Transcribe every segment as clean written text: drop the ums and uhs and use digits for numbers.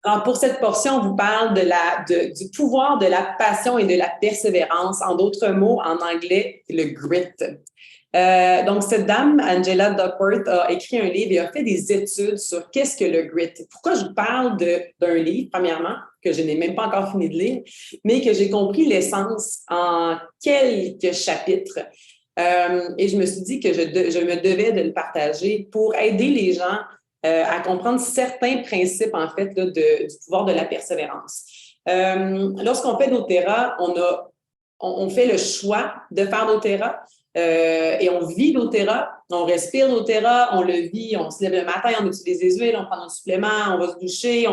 Alors, pour cette portion, on vous parle du pouvoir de la passion et de la persévérance. En d'autres mots, en anglais, le grit. Donc, cette dame, Angela Duckworth, a écrit un livre et a fait des études sur qu'est-ce que le grit. Pourquoi je vous parle d'un livre, premièrement, que je n'ai même pas encore fini de lire, mais que j'ai compris l'essence en quelques chapitres. Et je me suis dit que je me devais de le partager pour aider les gens à comprendre certains principes, en fait, là, du pouvoir de la persévérance. Lorsqu'on fait doTERRA, on fait le choix de faire doTERRA et on vit doTERRA, on respire doTERRA, on le vit, on se lève le matin, on utilise des huiles, on prend nos suppléments, on va se doucher,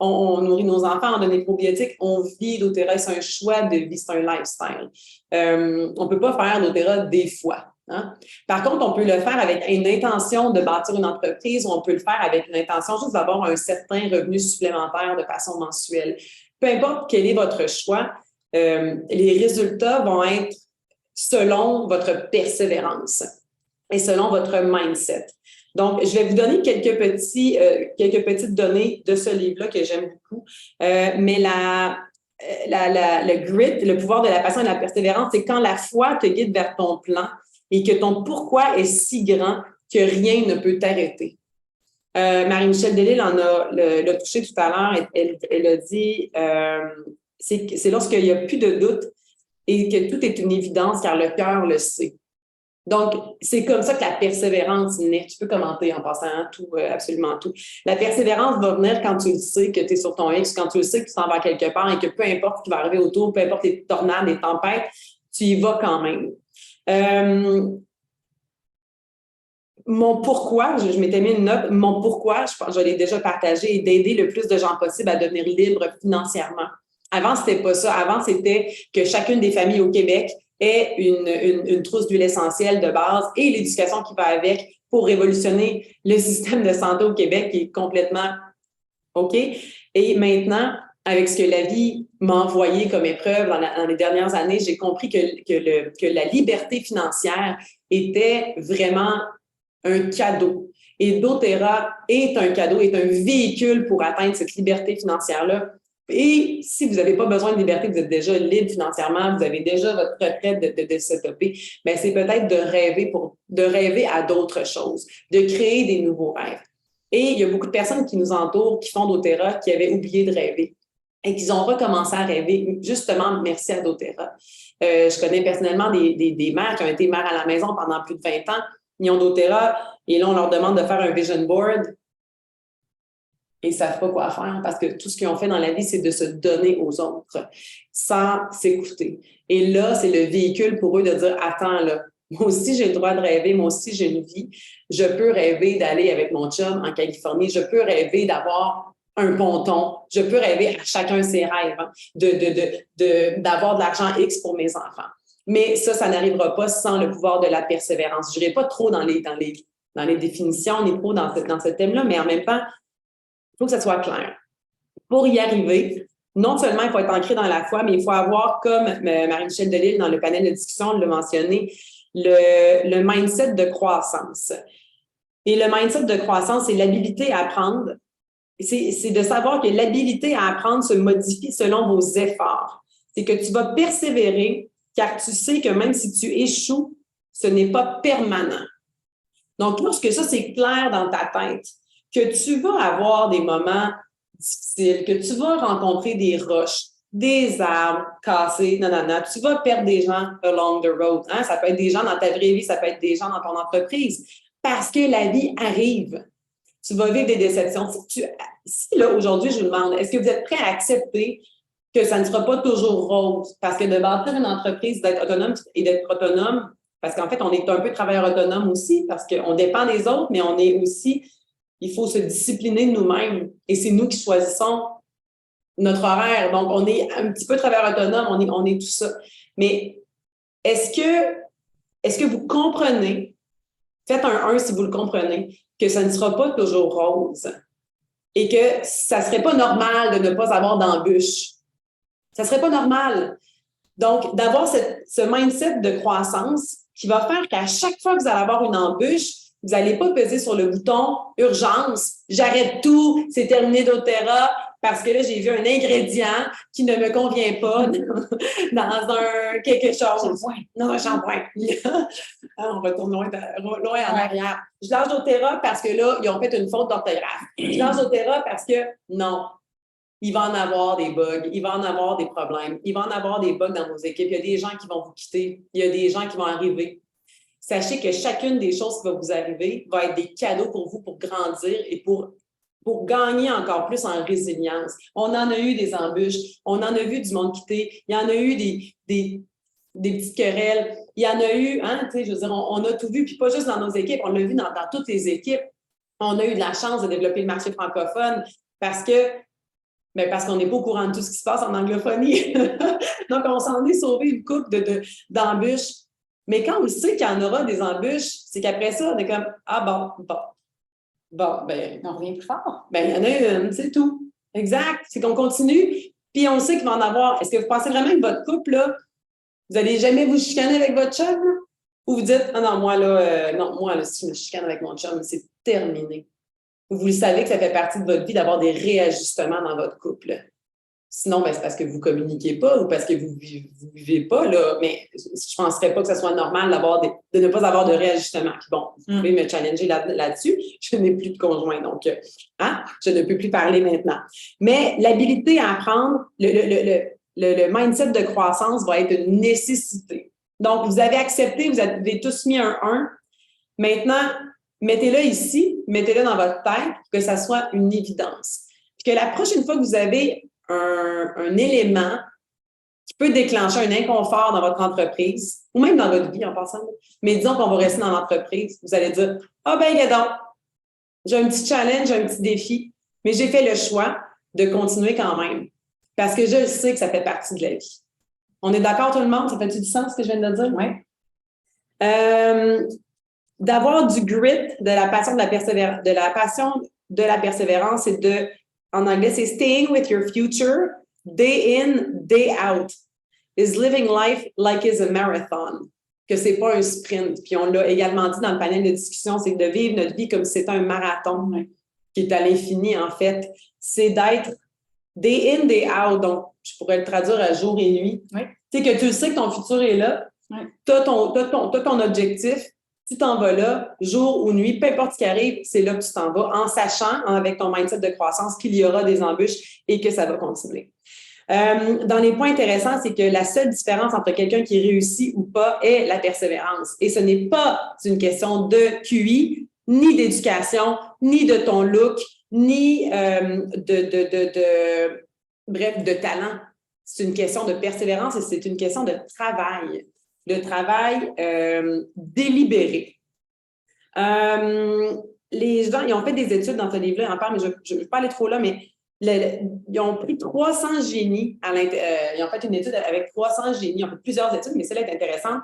on nourrit nos enfants, on donne des probiotiques, on vit doTERRA, c'est un choix de vie, c'est un lifestyle. On ne peut pas faire doTERRA des fois. Hein? Par contre, on peut le faire avec une intention de bâtir une entreprise ou on peut le faire avec une intention juste d'avoir un certain revenu supplémentaire de façon mensuelle. Peu importe quel est votre choix, les résultats vont être selon votre persévérance et selon votre mindset. Donc, je vais vous donner quelques petites données de ce livre-là que j'aime beaucoup. Mais le grit, le pouvoir de la passion et de la persévérance, c'est quand la foi te guide vers ton plan et que ton pourquoi est si grand que rien ne peut t'arrêter. Marie-Michelle Delisle l'a touché tout à l'heure. Elle a dit c'est lorsqu'il n'y a plus de doute et que tout est une évidence car le cœur le sait. Donc, c'est comme ça que la persévérance naît. Tu peux commenter en passant tout, absolument tout. La persévérance va venir quand tu le sais que tu es sur ton X, quand tu le sais que tu t'en vas quelque part et que peu importe ce qui va arriver autour, peu importe les tornades, les tempêtes, tu y vas quand même. Mon pourquoi, je m'étais mis une note, mon pourquoi, je pense que je l'ai déjà partagé, est d'aider le plus de gens possible à devenir libres financièrement. Avant, c'était pas ça. Avant, c'était que chacune des familles au Québec ait une trousse d'huile essentielle de base et l'éducation qui va avec pour révolutionner le système de santé au Québec qui est complètement OK. Et maintenant, avec ce que la vie m'a envoyé comme épreuve dans les dernières années, j'ai compris que la liberté financière était vraiment un cadeau. Et doTERRA est un cadeau, est un véhicule pour atteindre cette liberté financière-là. Et si vous n'avez pas besoin de liberté, vous êtes déjà libre financièrement, vous avez déjà votre retraite de setuper, bien, c'est peut-être de rêver à d'autres choses, de créer des nouveaux rêves. Et il y a beaucoup de personnes qui nous entourent, qui font doTERRA, qui avaient oublié de rêver et qui ont recommencé à rêver, justement, merci à doTERRA. Je connais personnellement des mères qui ont été mères à la maison pendant plus de 20 ans. Ils ont doTERRA et là, on leur demande de faire un vision board et ils ne savent pas quoi faire parce que tout ce qu'ils ont fait dans la vie, c'est de se donner aux autres sans s'écouter. Et là, c'est le véhicule pour eux de dire, attends, là, moi aussi, j'ai le droit de rêver, moi aussi, j'ai une vie. Je peux rêver d'aller avec mon chum en Californie, je peux rêver d'avoir un ponton, je peux rêver à chacun ses rêves, hein, d'avoir de l'argent X pour mes enfants. Mais ça n'arrivera pas sans le pouvoir de la persévérance. Je n'irai pas trop dans les définitions, ni trop dans ce thème-là, mais en même temps, il faut que ça soit clair. Pour y arriver, non seulement il faut être ancré dans la foi, mais il faut avoir, comme Marie-Michelle Delisle dans le panel de discussion l'a mentionné, le mindset de croissance. Et le mindset de croissance, c'est l'habilité à apprendre. C'est de savoir que l'habilité à apprendre se modifie selon vos efforts. C'est que tu vas persévérer car tu sais que même si tu échoues, ce n'est pas permanent. Donc, lorsque ça, c'est clair dans ta tête, que tu vas avoir des moments difficiles, que tu vas rencontrer des roches, des arbres cassés, tu vas perdre des gens along the road. Hein? Ça peut être des gens dans ta vraie vie, ça peut être des gens dans ton entreprise, parce que la vie arrive. Tu vas vivre des déceptions. Si là, aujourd'hui, je vous demande, est-ce que vous êtes prêt à accepter que ça ne sera pas toujours rose? Parce que de bâtir une entreprise, d'être autonome et d'être autonome, parce qu'en fait, on est un peu travailleur autonome aussi, parce qu'on dépend des autres, mais on est aussi, il faut se discipliner de nous-mêmes. Et c'est nous qui choisissons notre horaire. Donc, on est un petit peu travailleur autonome, on est tout ça. Mais est-ce que vous comprenez, faites un 1 si vous le comprenez, que ça ne sera pas toujours rose et que ça ne serait pas normal de ne pas avoir d'embûches. Ça ne serait pas normal. Donc, d'avoir ce mindset de croissance qui va faire qu'à chaque fois que vous allez avoir une embûche, Vous n'allez pas peser sur le bouton « Urgence, j'arrête tout, c'est terminé doTERRA parce que là, j'ai vu un ingrédient qui ne me convient pas dans un quelque chose. » Non, un shampoing. On retourne loin en arrière. Je lâche doTERRA parce que là, ils ont fait une faute d'orthographe. Je lâche doTERRA parce que non. Il va en avoir des bugs, il va en avoir des problèmes, il va en avoir des bugs dans vos équipes. Il y a des gens qui vont vous quitter, il y a des gens qui vont arriver. Sachez que chacune des choses qui va vous arriver va être des cadeaux pour vous pour grandir et pour gagner encore plus en résilience. On en a eu des embûches, on en a vu du monde quitter, il y en a eu des petites querelles, il y en a eu, hein, tu sais, je veux dire, on a tout vu, puis pas juste dans nos équipes, on l'a vu dans toutes les équipes. On a eu de la chance de développer le marché francophone parce qu'on n'est pas au courant de tout ce qui se passe en anglophonie. Donc, on s'en est sauvé une couple d'embûches. Mais quand on sait qu'il y en aura des embûches, c'est qu'après ça, on est comme « Ah bon, ben, on revient plus fort. Ben, il y en a une, c'est tout. » Exact. C'est qu'on continue, puis on sait qu'il va en avoir. Est-ce que vous pensez vraiment que votre couple, là, vous n'allez jamais vous chicaner avec votre chum, là? Ou vous dites « Ah non, moi, là, si je me chicane avec mon chum, c'est terminé. » Vous le savez que ça fait partie de votre vie d'avoir des réajustements dans votre couple. Sinon, ben, c'est parce que vous ne communiquez pas ou parce que vous ne vivez pas, là. Mais je ne penserais pas que ce soit normal de ne pas avoir de réajustement. Puis bon, vous pouvez me challenger là-dessus. Je n'ai plus de conjoint, donc je ne peux plus parler maintenant. Mais l'habilité à apprendre, le mindset de croissance va être une nécessité. Donc, vous avez accepté, vous avez tous mis un 1. Maintenant, mettez-le ici, mettez-le dans votre tête pour que ça soit une évidence. Puis que la prochaine fois que vous avez un élément qui peut déclencher un inconfort dans votre entreprise ou même dans votre vie en passant, mais disons qu'on va rester dans l'entreprise, vous allez dire « Ah ben, donc, j'ai un petit challenge, j'ai un petit défi, mais j'ai fait le choix de continuer quand même parce que je sais que ça fait partie de la vie. » On est d'accord tout le monde? Ça fait-tu du sens ce que je viens de dire? Oui. D'avoir du grit, de la passion, de la persévérance et en anglais, c'est staying with your future, day in, day out, is living life like it's a marathon, que c'est pas un sprint. Puis on l'a également dit dans le panel de discussion, c'est de vivre notre vie comme si c'était un marathon qui est à l'infini, en fait. C'est d'être day in, day out. Donc, je pourrais le traduire à jour et nuit. Oui. Tu sais que tu sais que ton futur est là. Oui. Tu as ton objectif. Tu t'en vas là, jour ou nuit, peu importe ce qui arrive, c'est là que tu t'en vas, en sachant, avec ton mindset de croissance, qu'il y aura des embûches et que ça va continuer. Dans les points intéressants, c'est que la seule différence entre quelqu'un qui réussit ou pas est la persévérance. Et ce n'est pas une question de QI, ni d'éducation, ni de ton look, ni de talent. C'est une question de persévérance et c'est une question de travail. Le travail délibéré. Les gens, ils ont fait des études dans ce livre-là, ils en parlent, mais je ne vais pas aller trop là, mais ils ont pris 300 génies ils ont fait une étude avec 300 génies, ils ont fait plusieurs études, mais celle-là est intéressante,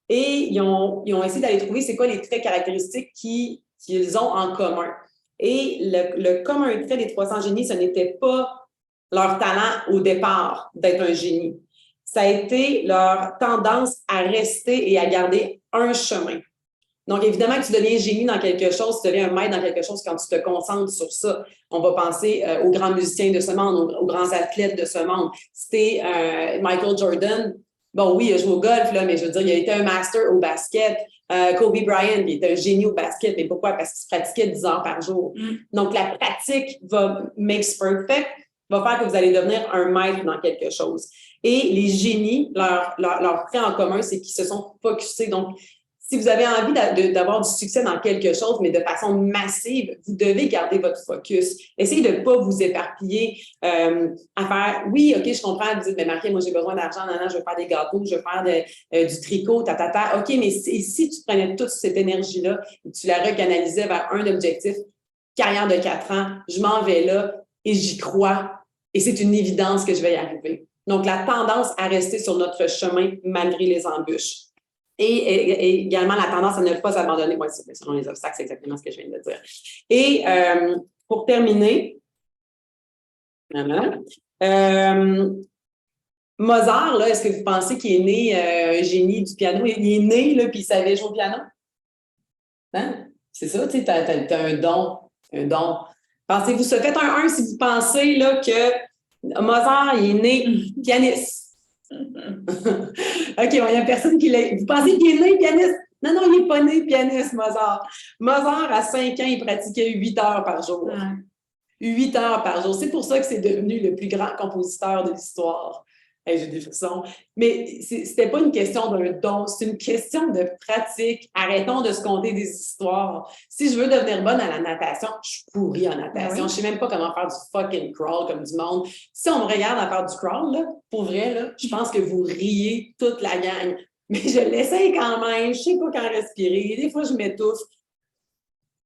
et ils ont essayé d'aller trouver c'est quoi les traits caractéristiques qu'ils ont en commun. Et le commun trait des 300 génies, ce n'était pas leur talent au départ d'être un génie. Ça a été leur tendance à rester et à garder un chemin. Donc, évidemment que tu deviens génie dans quelque chose, tu deviens un maître dans quelque chose quand tu te concentres sur ça. On va penser aux grands musiciens de ce monde, aux grands athlètes de ce monde. C'était Michael Jordan. Bon, oui, il a joué au golf, là, mais je veux dire, il a été un master au basket. Kobe Bryant, il était un génie au basket. Mais pourquoi? Parce qu'il pratiquait 10 heures par jour. Donc, la pratique makes perfect, va faire que vous allez devenir un maître dans quelque chose. Et les génies, leur trait en commun, c'est qu'ils se sont focusés. Donc, si vous avez envie d'avoir du succès dans quelque chose, mais de façon massive, vous devez garder votre focus. Essayez de ne pas vous éparpiller à faire, oui, OK, je comprends, vous dites, mais Marie, moi, j'ai besoin d'argent, je veux faire des gâteaux, je veux faire du tricot, OK, mais si tu prenais toute cette énergie-là et tu la recanalisais vers un objectif, carrière de 4 ans, je m'en vais là et j'y crois et c'est une évidence que je vais y arriver. Donc, la tendance à rester sur notre chemin malgré les embûches. Et également la tendance à ne pas abandonner. Oui, selon les obstacles, c'est exactement ce que je viens de dire. Et pour terminer, Mozart, là, est-ce que vous pensez qu'il est né un génie du piano? Il est né, là, puis il savait jouer au piano? Hein? C'est ça, tu sais, t'as un don. Un don. Pensez-vous, se faites un 1 si vous pensez là, que Mozart, il est né pianiste. OK, il n'y a personne qui l'a. Vous pensez qu'il est né pianiste? Non, non, il n'est pas né pianiste, Mozart. Mozart, à 5 ans, il pratiquait 8 heures par jour. 8 heures par jour. C'est pour ça que c'est devenu le plus grand compositeur de l'histoire. Hey, j'ai des frissons. Mais c'était pas une question d'un don, c'est une question de pratique. Arrêtons de se conter des histoires. Si je veux devenir bonne à la natation, je suis pourrie en natation. Je sais même pas comment faire du fucking crawl comme du monde. Si on me regarde à faire du crawl, là, pour vrai, là, je pense que vous riez toute la gang. Mais je l'essaye quand même. Je sais pas quand respirer. Des fois, je m'étouffe.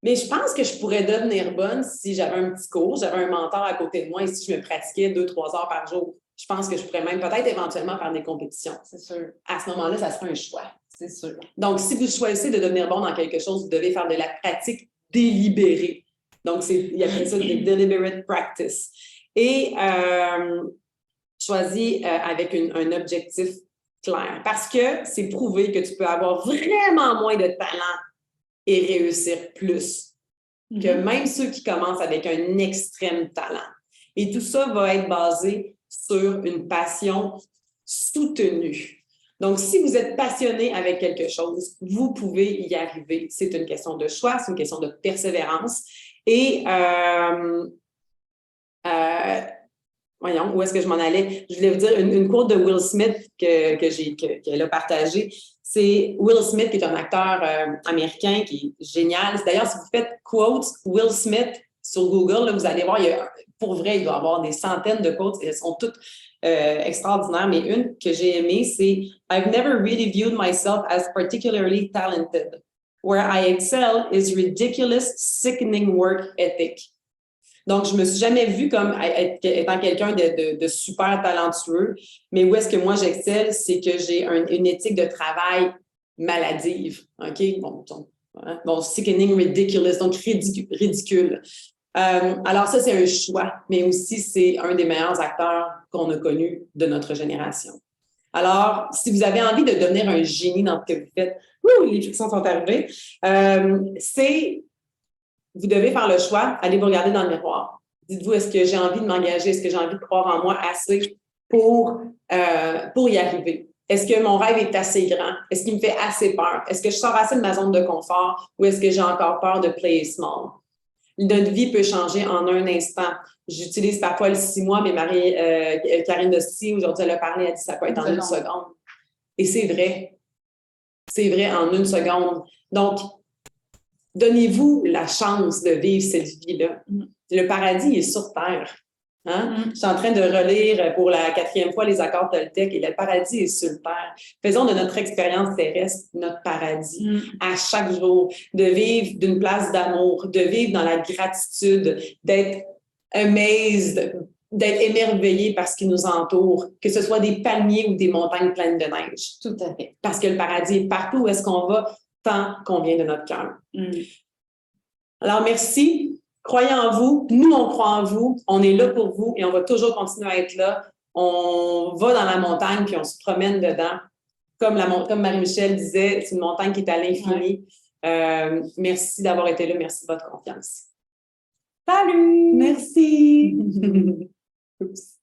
Mais je pense que je pourrais devenir bonne si j'avais un petit cours, j'avais un mentor à côté de moi et si je me pratiquais 2-3 heures par jour. Je pense que je pourrais même peut-être éventuellement faire des compétitions. C'est sûr. À ce moment-là, ça serait un choix. C'est sûr. Donc, si vous choisissez de devenir bon dans quelque chose, vous devez faire de la pratique délibérée. Donc, il appelle ça des deliberate practice. Et choisis avec un objectif clair. Parce que c'est prouvé que tu peux avoir vraiment moins de talent et réussir plus que même ceux qui commencent avec un extrême talent. Et tout ça va être basé sur une passion soutenue. Donc, si vous êtes passionné avec quelque chose, vous pouvez y arriver. C'est une question de choix, c'est une question de persévérance. Et voyons, où est-ce que je m'en allais? Je voulais vous dire une quote de Will Smith qu'elle a partagée. C'est Will Smith, qui est un acteur américain qui est génial. D'ailleurs, si vous faites quotes Will Smith sur Google, là, vous allez voir, pour vrai, il doit y avoir des centaines de quotes. Elles sont toutes extraordinaires, mais une que j'ai aimée, c'est « I've never really viewed myself as particularly talented. Where I excel is ridiculous, sickening work ethic. » Donc, je ne me suis jamais vue comme étant quelqu'un de super talentueux, mais où est-ce que moi j'excelle, c'est que j'ai une éthique de travail maladive. OK? Bon, sickening, ridiculous, donc ridicule. Alors, ça, c'est un choix, mais aussi, c'est un des meilleurs acteurs qu'on a connus de notre génération. Alors, si vous avez envie de devenir un génie dans ce que vous faites, les frictions sont arrivées, vous devez faire le choix, allez vous regarder dans le miroir. Dites-vous, est-ce que j'ai envie de m'engager? Est-ce que j'ai envie de croire en moi assez pour y arriver? Est-ce que mon rêve est assez grand? Est-ce qu'il me fait assez peur? Est-ce que je sors assez de ma zone de confort ou est-ce que j'ai encore peur de play small? Notre vie peut changer en un instant. J'utilise parfois le 6 mois, mais Karine Dosti, aujourd'hui, elle a parlé, elle a dit ça peut être en une seconde. Et c'est vrai. C'est vrai en une seconde. Donc, donnez-vous la chance de vivre cette vie-là. Le paradis est sur Terre. Hein? Je suis en train de relire pour la 4e fois les accords Toltec et le paradis est sur Terre. Faisons de notre expérience terrestre notre paradis à chaque jour, de vivre d'une place d'amour, de vivre dans la gratitude, d'être amazed, d'être émerveillé par ce qui nous entoure, que ce soit des palmiers ou des montagnes pleines de neige. Tout à fait. Parce que le paradis est partout où est-ce qu'on va, tant qu'on vient de notre cœur. Alors, merci. Croyez en vous. Nous, on croit en vous. On est là pour vous et on va toujours continuer à être là. On va dans la montagne puis on se promène dedans. Comme Marie-Michel disait, c'est une montagne qui est à l'infini. Merci d'avoir été là. Merci de votre confiance. Salut! Merci! Oups.